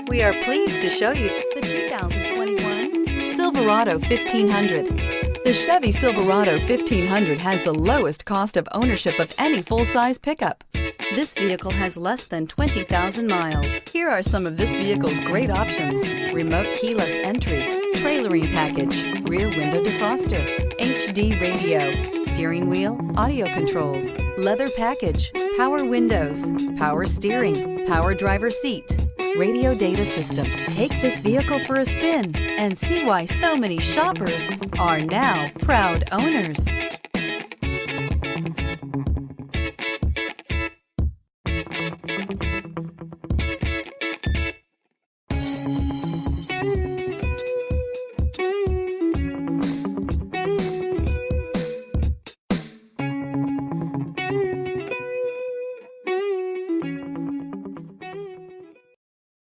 We are pleased to show you the 2021 Silverado 1500. The Chevy Silverado 1500 has the lowest cost of ownership of any full-size pickup. This vehicle has less than 20,000 miles. Here are some of this vehicle's great options: remote keyless entry, trailering package, rear window defroster, HD radio, steering wheel audio controls, leather package, power windows, power steering, power driver seat, radio data system. Take this vehicle for a spin and see why so many shoppers are now proud owners.